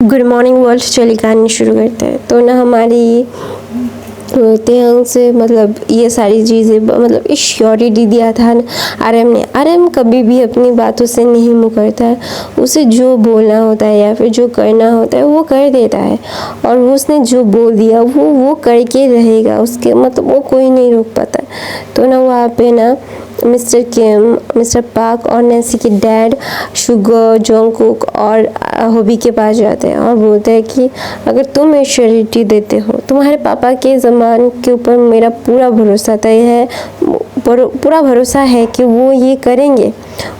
Good morning world चली कहानी शुरू करते हैं। तो ना हमारी तेहंग से मतलब ये सारी चीज़ें मतलब इस श्योरिटी दिया था आरएम ने। आरएम कभी भी अपनी बातों से नहीं मुकरता है, उसे जो बोलना होता है या फिर जो करना होता है वो कर देता है, और उसने जो बोल दिया वो करके रहेगा, उसके मतलब वो कोई नहीं रोक पाता। तो ना वहाँ पे ना मिस्टर किम, मिस्टर पार्क और नैन्सी के डैड शुगर, जोंगकुक और होबी के पास जाते हैं और बोलते हैं कि अगर तुम श्योरिटी देते हो, तुम्हारे पापा के ज़मान के ऊपर मेरा पूरा भरोसा तय है, पूरा भरोसा है कि वो ये करेंगे,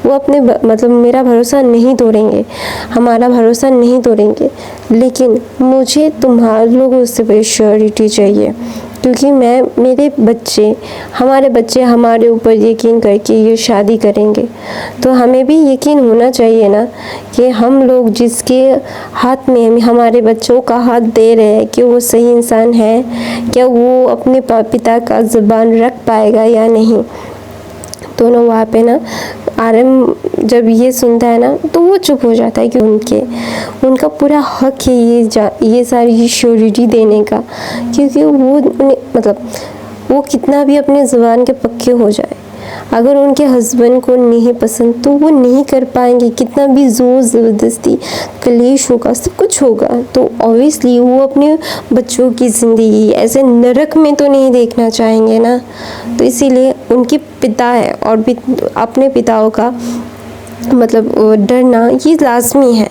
वो अपने मतलब मेरा भरोसा नहीं तोड़ेंगे, हमारा भरोसा नहीं तोड़ेंगे, लेकिन मुझे तुम्हारे लोगों से श्योरिटी चाहिए, क्योंकि हमारे बच्चे हमारे ऊपर यकीन करके ये शादी करेंगे। तो हमें भी यकीन होना चाहिए ना कि हम लोग जिसके हाथ में हमारे बच्चों का हाथ दे रहे हैं कि वो सही इंसान है, क्या वो अपने पिता का ज़ुबान रख पाएगा या नहीं। तो ना वहाँ पे ना आरएम जब ये सुनता है ना तो वो चुप हो जाता है कि उनका पूरा हक है ये सारी श्योरिटी देने का, क्योंकि वो मतलब वो कितना भी अपने ज़ुबान के पक्के हो जाए, अगर उनके हस्बैंड को नहीं पसंद तो वो नहीं कर पाएंगे, कितना भी ज़ोर ज़बरदस्ती कलेश होगा, सब कुछ होगा, तो ऑब्वियसली वो अपने बच्चों की ज़िंदगी ऐसे नरक में तो नहीं देखना चाहेंगे ना। तो इसीलिए उनके पिता है और भी अपने पिताओं का मतलब डरना ये लाजमी है।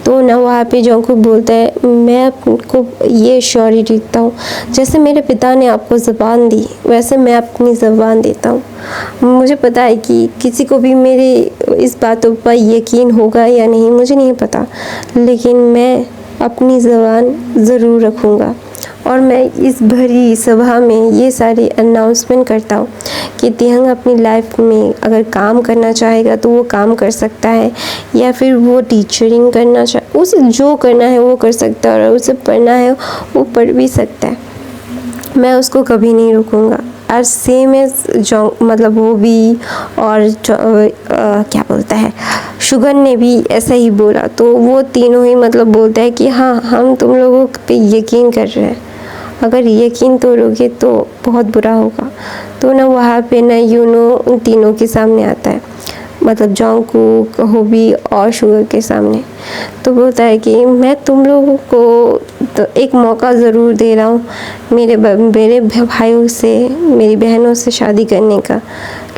तो ना वहाँ पे जोंगकुक बोलता है, मैं आपको ये श्योरिटी देता हूँ, जैसे मेरे पिता ने आपको ज़बान दी वैसे मैं अपनी ज़बान देता हूँ। मुझे पता है कि किसी को भी मेरे इस बातों पर यकीन होगा या नहीं मुझे नहीं पता, लेकिन मैं अपनी ज़बान ज़रूर रखूँगा, और मैं इस भरी सभा में ये सारी अनाउंसमेंट करता हूँ कि तेहंग अपनी लाइफ में अगर काम करना चाहेगा तो वो काम कर सकता है, या फिर वो टीचरिंग करना चाहे, उसे जो करना है वो कर सकता है, और उसे पढ़ना है वो पढ़ भी सकता है, मैं उसको कभी नहीं रोकूंगा। और सेम मतलब वो भी और क्या बोलता है शुगर ने भी ऐसा ही बोला। तो वो तीनों ही मतलब बोलता है कि हाँ हम तुम लोगों पे यकीन कर रहे हैं, अगर यकीन तोड़ोगे तो बहुत बुरा होगा। तो ना वहाँ पे ना उन तीनों के सामने आता है, मतलब जोंगकुक, होबी और शुगर के सामने। तो बोलता है कि मैं तुम लोगों को तो एक मौका ज़रूर दे रहा हूँ मेरे भाइयों से, मेरी बहनों से शादी करने का,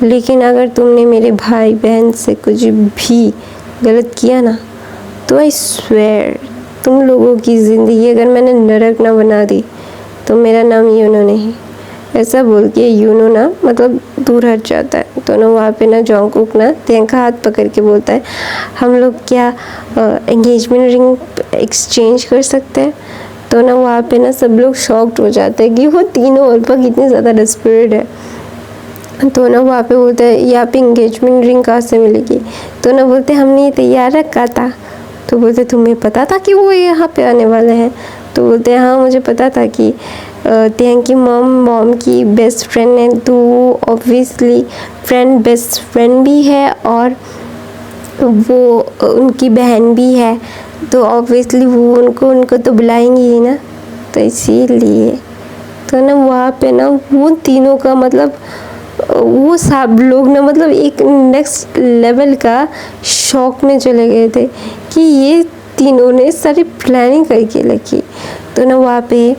लेकिन अगर तुमने मेरे भाई बहन से कुछ भी गलत किया ना तो आई स्वेयर तुम लोगों की ज़िंदगी अगर मैंने नरक ना बना दी तो मेरा नाम यूनो नहीं। ऐसा बोल के यूनो ना मतलब दूर हट जाता है। तो ना वहाँ पे ना जोंगकुक ना तेहंग का हाथ पकड़ के बोलता है, हम लोग क्या एंगेजमेंट रिंग एक्सचेंज कर सकते हैं। तो ना वहाँ पे ना सब लोग शॉक्ड हो जाते हैं कि वो तीनों अल्पा कितनी ज़्यादा डेस्परेट है। तो ना वहाँ पे बोलते हैं यहाँ पे एंगेजमेंट रिंग कहाँ से मिलेगी। तो ना बोलते हमने ये तैयार रखा था। तो बोलते तुम्हें पता था कि वो यहाँ पे आने वाले हैं। तो बोलते हैं हाँ मुझे पता था कि तेहंग की मॉम की बेस्ट फ्रेंड है, तो ऑब्वियसली बेस्ट फ्रेंड भी है और वो उनकी बहन भी है, तो ऑब्वियसली वो उनको तो बुलाएंगी ही ना, तो इसीलिए। तो ना वहाँ पे ना वो तीनों का मतलब वो सब लोग ना मतलब एक नेक्स्ट लेवल का शॉक में चले गए थे कि ये तीनों ने सारी प्लानिंग करके रखी। तो ना वहाँ पे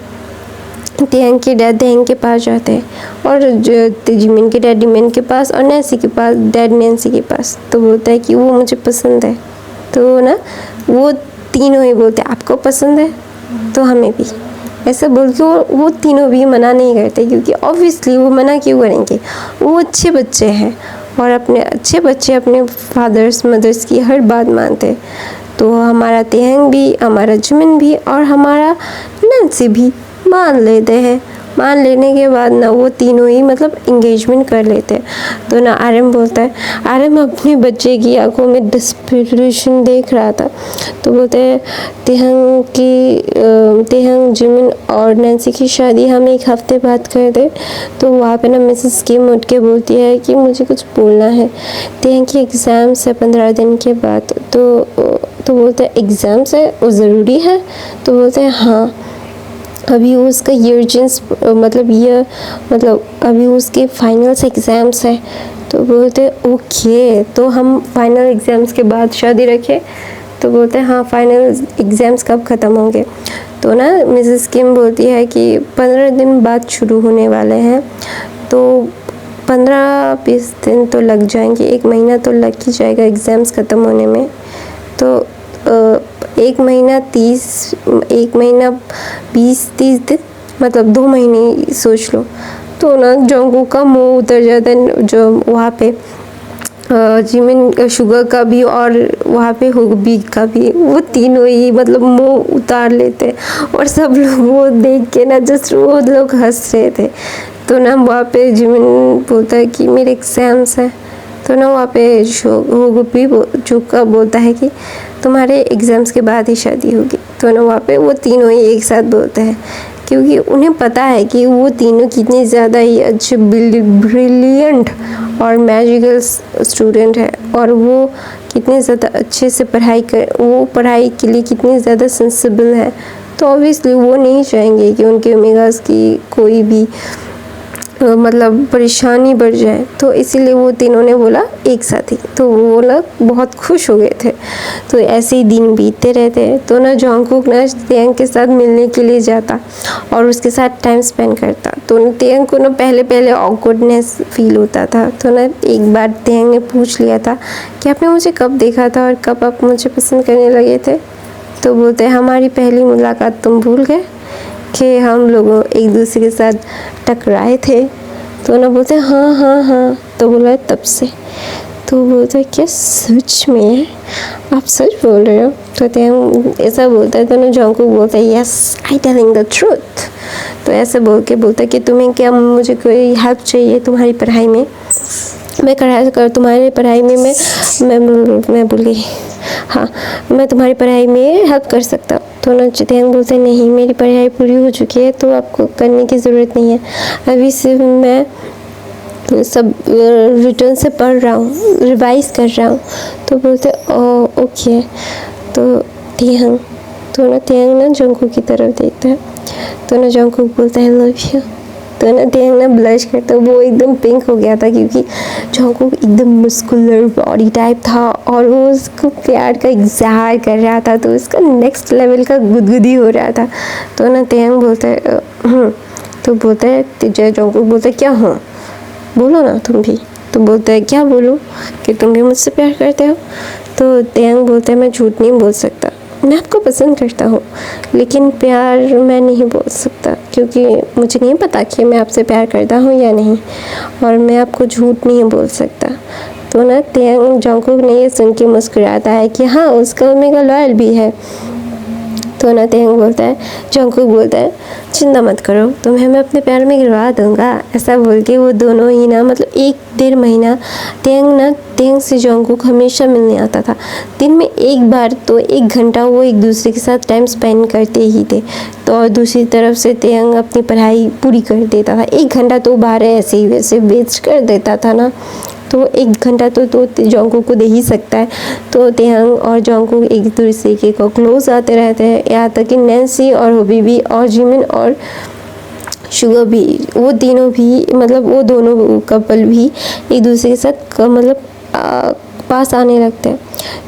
तेहंग के डैड तेहंग के पास जाते हैं, और जो जिमिन के डैड जिमिन के पास, और नैन्सी के पास डैड नैन्सी के पास। तो बोलता है कि वो मुझे पसंद है। तो ना वो तीनों ही बोलते हैं आपको पसंद है तो हमें भी, ऐसा बोल के वो तीनों भी मना नहीं करते, क्योंकि ऑब्वियसली वो मना क्यों करेंगे, वो अच्छे बच्चे हैं और अपने अच्छे बच्चे अपने फादर्स मदर्स की हर बात मानते हैं। तो हमारा तेहंग भी, हमारा जिमिन भी और हमारा नैन्सी भी मान लेते हैं, मान लेने के बाद ना वो तीनों ही मतलब इंगेजमेंट कर लेते हैं। तो ना आर्यन बोलता है, आर्यन अपने बच्चे की आंखों में डिस्परेशन देख रहा था। तो बोलते हैं तेहंग जिमिन और नैन्सी की शादी हम एक हफ्ते बाद कर दे। तो वहाँ पे ना मिसेस किम उठ के बोलती है कि मुझे कुछ बोलना है, तेहंग की एग्ज़ाम्स है 15 दिन के बाद। तो बोलते हैं एग्ज़ाम्स है, वो ज़रूरी है? तो बोलते हैं हाँ, अभी उसका अभी उसके फाइनल्स एग्ज़ाम्स है। तो बोलते ओके, तो हम फाइनल एग्ज़ाम्स के बाद शादी रखें? तो बोलते हैं हाँ, फाइनल एग्ज़ाम्स कब ख़त्म होंगे? तो ना मिसेस किम बोलती है कि 15 दिन बाद शुरू होने वाले हैं, तो 15-20 दिन तो लग जाएंगे, 1 महीना तो लग ही जाएगा एग्ज़ाम्स ख़त्म होने में। तो 1 महीना 20-30 दिन, मतलब 2 महीने सोच लो। तो ना जोंगकुक का मुंह उतर जाता है, जो वहाँ पे जिमिन शुगर का भी और वहाँ पे हुगबी का भी, वो तीनों ही मतलब मुंह उतार लेते हैं। और सब लोग वो देख के ना जस्ट वो लोग हंस रहे थे। तो ना वहाँ पे जिमिन बोलता है कि मेरे एग्ज़ाम्स हैं। तो ना वहाँ पे हुगबी चुका बोलता है कि तुम्हारे एग्ज़ाम्स के बाद ही शादी होगी। तो ना वहाँ पे वो तीनों ही एक साथ बोलते हैं, क्योंकि उन्हें पता है कि वो तीनों कितने ज़्यादा ही अच्छे ब्रिलियंट और मैजिकल स्टूडेंट है, और वो कितने ज़्यादा अच्छे से वो पढ़ाई के लिए कितने ज़्यादा सेंसिबल है। तो ऑब्वियसली वो नहीं चाहेंगे कि उनके ओमेगास की कोई भी मतलब परेशानी बढ़ जाए। तो इसीलिए वो तीनों ने बोला एक साथ ही। तो वो लोग बहुत खुश हो गए थे। तो ऐसे ही दिन बीतते रहते हैं। तो ना जोंगकुक ना तेहंग के साथ मिलने के लिए जाता और उसके साथ टाइम स्पेंड करता। तो तेहंग को ना पहले ऑकवर्डनेस फील होता था। तो ना एक बार तेहंग ने पूछ लिया था कि आपने मुझे कब देखा था और कब आप मुझे पसंद करने लगे थे? तो बोलते हमारी पहली मुलाकात तुम भूल गए कि हम लोगों एक दूसरे के साथ टकराए थे? तो ना बोलते हाँ। तो बोला तब से। तो बोलता है क्या सच में आप सच बोल रहे हो? तो तेहंग ऐसा बोलता है। तो ना जोंगकुक बोलता है yes, I telling the truth. तो ऐसे बोल के बोलता है कि तुम्हें क्या मुझे कोई हेल्प चाहिए तुम्हारी पढ़ाई में? तुम्हारी पढ़ाई में मैं भूल गई। हाँ, मैं तुम्हारी पढ़ाई में हेल्प कर सकता हूँ। तो ना तेहंग बोलते नहीं, मेरी पढ़ाई पूरी हो चुकी है, तो आपको करने की ज़रूरत नहीं है। अभी सिर्फ मैं सब रिटर्न से पढ़ रहा हूँ, रिवाइज कर रहा हूँ। तो बोलते ओके। तो तेहंग ना जोंगकुक की तरफ देखता है। तो ना जोंगकुक बोलता है लव यू। तो ना तेहंग ना ब्लश करता है, वो एकदम पिंक हो गया था, क्योंकि जोंगकुक एकदम मस्कुलर बॉडी टाइप था और वो उसको प्यार का इज़हार कर रहा था। तो उसका नेक्स्ट लेवल का गुदगुदी हो रहा था। तो ना तेहंग बोलता है तो बोलता है जोंगकुक बोलता है क्या हो, बोलो ना तुम भी। तो बोलता है क्या बोलूँ, कि तुम भी मुझसे प्यार करते हो? तो तेहंग बोलता है मैं झूठ नहीं बोल सकता, मैं आपको पसंद करता हूँ, लेकिन प्यार मैं नहीं बोल सकता, क्योंकि मुझे नहीं पता कि मैं आपसे प्यार करता हूँ या नहीं, और मैं आपको झूठ नहीं बोल सकता। तो ना तेहंग जोंगकुक ने ये सुन के मुस्कुराता है कि हाँ, उसका ओमेगा लॉयल भी है। तो ना तेहंग बोलता है, जोंगकुक बोलता है चिंता मत करो, तुम्हें मैं अपने प्यार में गिरवा दूंगा। ऐसा बोल के वो दोनों ही ना मतलब 1-1.5 महीना तेहंग से जोंगकुक हमेशा मिलने आता था। दिन में एक बार तो 1 घंटा वो एक दूसरे के साथ टाइम स्पेंड करते ही थे। तो और दूसरी तरफ से तेहंग अपनी पढ़ाई पूरी कर देता था। 1 घंटा तो बाहर ऐसे ही वैसे वेस्ट कर देता था ना, तो 1 घंटा तो जोंगकुक को दे ही सकता है। तो तेहंग और जोंगकुक एक दूसरे को क्लोज आते रहते हैं, यहाँ तक कि नैन्सी और हुबी और जिमिन और शुगर भी, वो तीनों भी मतलब वो दोनों कपल भी एक दूसरे के साथ मतलब पास आने लगते हैं।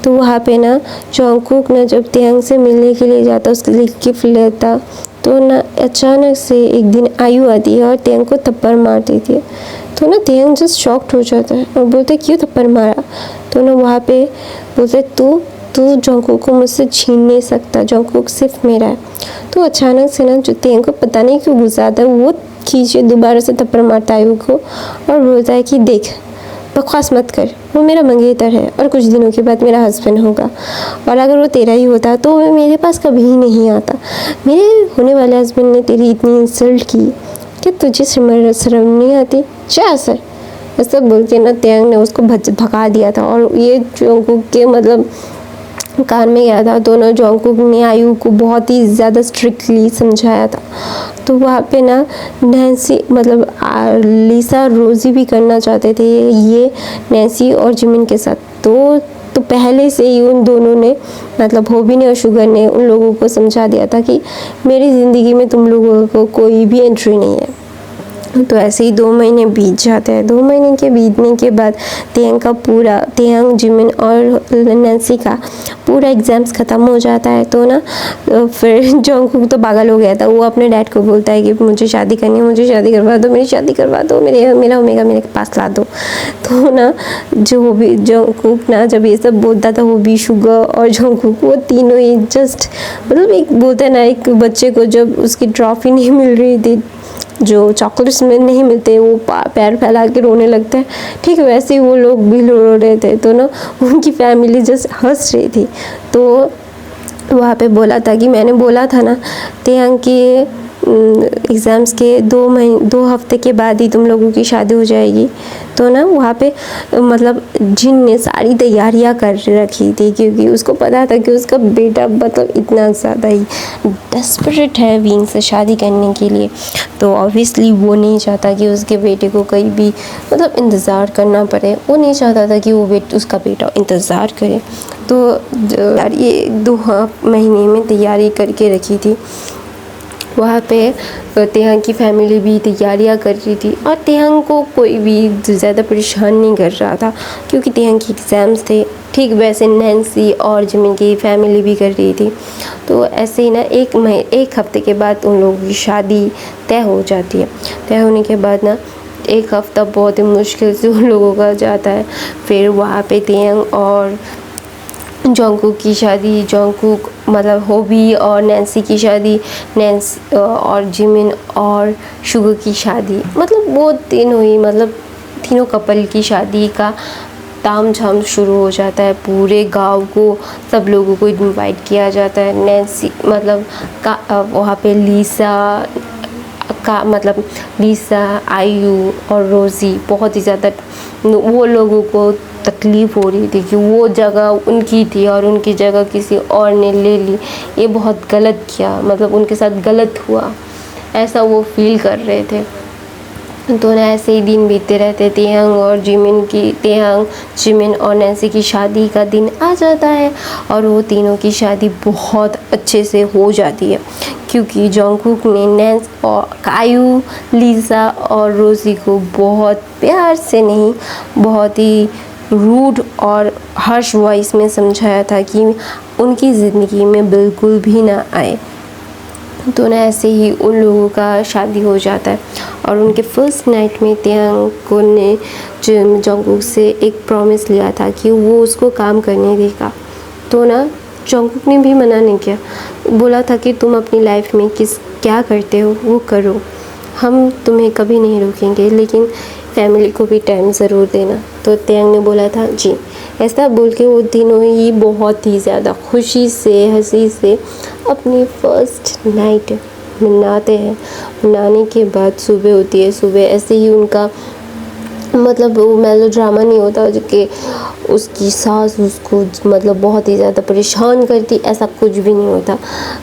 तो वहाँ पे ना जोंगकुक ना जब तेहंग से मिलने के लिए जाता, उसके लिए गिफ्ट लेता, तो ना अचानक से एक दिन आयु आती है और तेहंग को थप्पड़ मार देती है। तो ना तेहंग जस्ट शॉक्ड हो जाता है और बोलते क्यों थप्पड़ मारा? तो ना वहाँ पे बोलते तू जोंगकुक को मुझसे छीन नहीं सकता, जोंगकुक सिर्फ मेरा है। तो अचानक से ना जो तेहंग को पता नहीं क्यों गुस्सा आता है, वो खींचे दोबारा से थप्पड़ मारता है आयु को और बोलता है कि देख बकवास मत कर, वो मेरा मंगेतर है और कुछ दिनों के बाद मेरा हस्बैंड होगा, और अगर वो तेरा ही होता तो वो मेरे पास कभी ही नहीं आता। मेरे होने वाले हस्बैंड ने तेरी इतनी इंसल्ट की कि तुझे शर्म नहीं आती, जा सर, ऐसा बोल के ना त्यांग ने उसको भगा दिया था। और ये जोंगकुक के मतलब कान में गया था, तो ना जोंगकुक ने आयु को बहुत ही ज़्यादा स्ट्रिक्टली समझाया था। तो वहाँ पे ना नैन्सी मतलब लिसा रोज़ी भी करना चाहते थे ये नैन्सी और जिमिन के साथ। तो पहले से ही उन दोनों ने मतलब होबी ने और शुगर ने उन लोगों को समझा दिया था कि मेरी ज़िंदगी में तुम लोगों को कोई भी एंट्री नहीं है। तो ऐसे ही 2 महीने बीत जाते हैं। 2 महीने के बीतने के बाद त्यांग, जिमिन और नैन्सी का पूरा एग्ज़ाम्स ख़त्म हो जाता है। तो ना फिर जोंगकुक तो पागल हो गया था। वो अपने डैड को बोलता है कि मुझे शादी करनी है, मुझे शादी करवा दो, मेरी शादी करवा दो, मेरा ओमेगा मेरे पास ला दो। तो ना जोंगकुक ना जब ये सब बोलता था, वो भी शुगर और जोंगकुक वो तीनों ही जस्ट मतलब एक बोलते हैं ना, एक बच्चे को जब उसकी ट्रॉफी नहीं मिल रही थी, जो चॉकलेट्स में नहीं मिलते, वो पैर फैला के रोने लगते हैं, ठीक वैसे ही वो लोग भी रो रहे थे। तो ना उनकी फैमिली जस्ट हंस रही थी। तो वहाँ पे बोला था कि मैंने बोला था ना त्यांग के एग्ज़ाम्स के 2 हफ्ते के बाद ही तुम लोगों की शादी हो जाएगी। तो ना वहाँ पे मतलब जिन ने सारी तैयारियाँ कर रखी थी, क्योंकि उसको पता था कि उसका बेटा मतलब इतना ज़्यादा ही डेस्परेट है विंग से शादी करने के लिए। तो ऑब्वियसली वो नहीं चाहता कि उसके बेटे को कहीं भी मतलब इंतज़ार करना पड़े। वो नहीं चाहता था कि उसका बेटा इंतज़ार करे। तो यार ये 2 महीने में तैयारी करके रखी थी। वहाँ पे त्यांग की फैमिली भी तैयारियाँ कर रही थी और त्यांग को कोई भी ज़्यादा परेशान नहीं कर रहा था, क्योंकि त्यांग के एग्ज़ाम्स थे। ठीक वैसे नैन्सी और जिमिन की फैमिली भी कर रही थी। तो ऐसे ही ना 1 हफ्ते के बाद उन लोगों की शादी तय हो जाती है। तय होने के बाद ना 1 हफ्ता बहुत ही मुश्किल से उन लोगों का जाता है। फिर वहाँ पे त्यांग और जोंगकुक की शादी, जोंगकुक मतलब होबी और नैन्सी की शादी, नैन्सी और जिमिन और शुगर की शादी, मतलब वो तीनों ही मतलब तीनों कपल की शादी का तामझाम शुरू हो जाता है। पूरे गांव को सब लोगों को इनवाइट किया जाता है। नैन्सी मतलब वहाँ पे लिसा, आयु और रोज़ी बहुत ही ज़्यादा वो लोगों को तकलीफ़ हो रही थी कि वो जगह उनकी थी और उनकी जगह किसी और ने ले ली। ये बहुत गलत किया, मतलब उनके साथ गलत हुआ, ऐसा वो फील कर रहे थे। तो ना ऐसे ही दिन बीतते रहते। त्यांग, जिमिन और नैन्सी की शादी का दिन आ जाता है और वो तीनों की शादी बहुत अच्छे से हो जाती है, क्योंकि जोंगकुक ने नैन्स और आयु, लिसा और रोज़ी को बहुत प्यार से नहीं, बहुत ही रूड और हर्श वॉइस में समझाया था कि उनकी ज़िंदगी में बिल्कुल भी ना आए। तो ना ऐसे ही उन लोगों का शादी हो जाता है। और उनके फर्स्ट नाइट में त्यांग को ने जोंगकुक से एक प्रॉमिस लिया था कि वो उसको काम करने देगा। तो ना जोंगकुक ने भी मना नहीं किया, बोला था कि तुम अपनी लाइफ में क्या करते हो वो करो, हम तुम्हें कभी नहीं रोकेंगे, लेकिन फैमिली को भी टाइम ज़रूर देना। तो त्यांग ने बोला था जी। ऐसा बोल के वो तीनों ही बहुत ही ज़्यादा खुशी से, हंसी से अपनी फर्स्ट नाइट मनाते हैं। मनाने के बाद सुबह होती है। सुबह ऐसे ही उनका मतलब वो मेलोड्रामा नहीं होता कि उसकी सास उसको मतलब बहुत ही ज़्यादा परेशान करती, ऐसा कुछ भी नहीं होता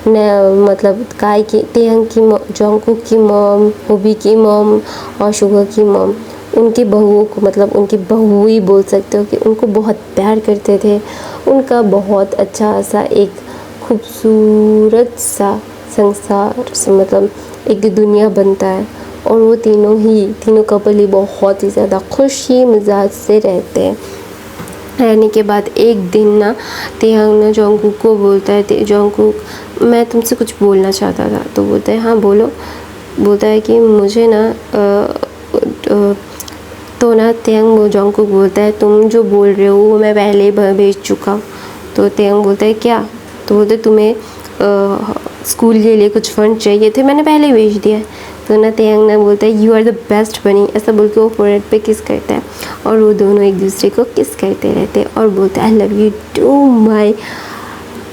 न। मतलब काय की त्यांग की जोंगकुक की मॉम, होबी की मॉम और शुगर की मॉम उनकी बहुओं को मतलब उनकी बहू ही बोल सकते हो कि उनको बहुत प्यार करते थे। उनका बहुत अच्छा सा एक खूबसूरत सा संसार मतलब एक दुनिया बनता है और वो तीनों कपल ही बहुत ही ज़्यादा खुशी मिजाज से रहते हैं। रहने के बाद एक दिन ना त्यांग ना जोंगकुक को बोलता है, जोंगकुक मैं तुमसे कुछ बोलना चाहता था। तो बोलता है हाँ बोलो। बोलता है कि मुझे ना तो ना त्यांग जोंगकुक बोलता है तुम जो बोल रहे हो वो मैं पहले ही भेज चुका हूँ। तो त्यांग बोलता है क्या? तो बोलते तुम्हें स्कूल के लिए कुछ फंड चाहिए थे, मैंने पहले ही भेज दिया है। तो ना त्यांग ना बोलता है यू आर द बेस्ट बनी, ऐसा बोल के वो फोरहेड पे किस करता है और वो दोनों एक दूसरे को किस करते रहते हैं और बोलते हैं I love you too my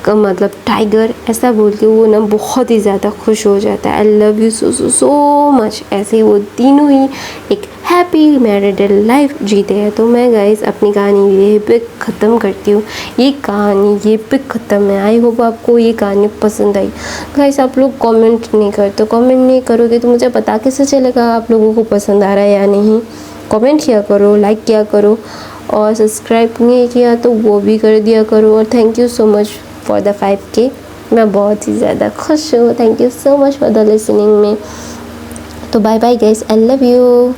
मतलब टाइगर ऐसा बोल के वो ना बहुत ही ज़्यादा खुश हो जाता है। आई love you so so so much. ऐसे ही वो तीनों ही एक हैप्पी मैरिडल लाइफ जीते हैं। तो मैं गाइस अपनी कहानी यहीं पे ख़त्म करती हूँ। ये कहानी ये पे ख़त्म है। आई होप आपको ये कहानी पसंद आई। गाइस आप लोग कमेंट नहीं करते, कमेंट नहीं करोगे तो मुझे पता कैसे चलेगा आप लोगों को पसंद आ रहा है या नहीं। कमेंट किया करो, लाइक किया करो, और सब्सक्राइब नहीं किया तो वो भी कर दिया करो। और thank you so much for the 5K। मैं बहुत ही ज़्यादा खुश हूँ। Thank you so much for the listening में। तो bye bye guys, I love you.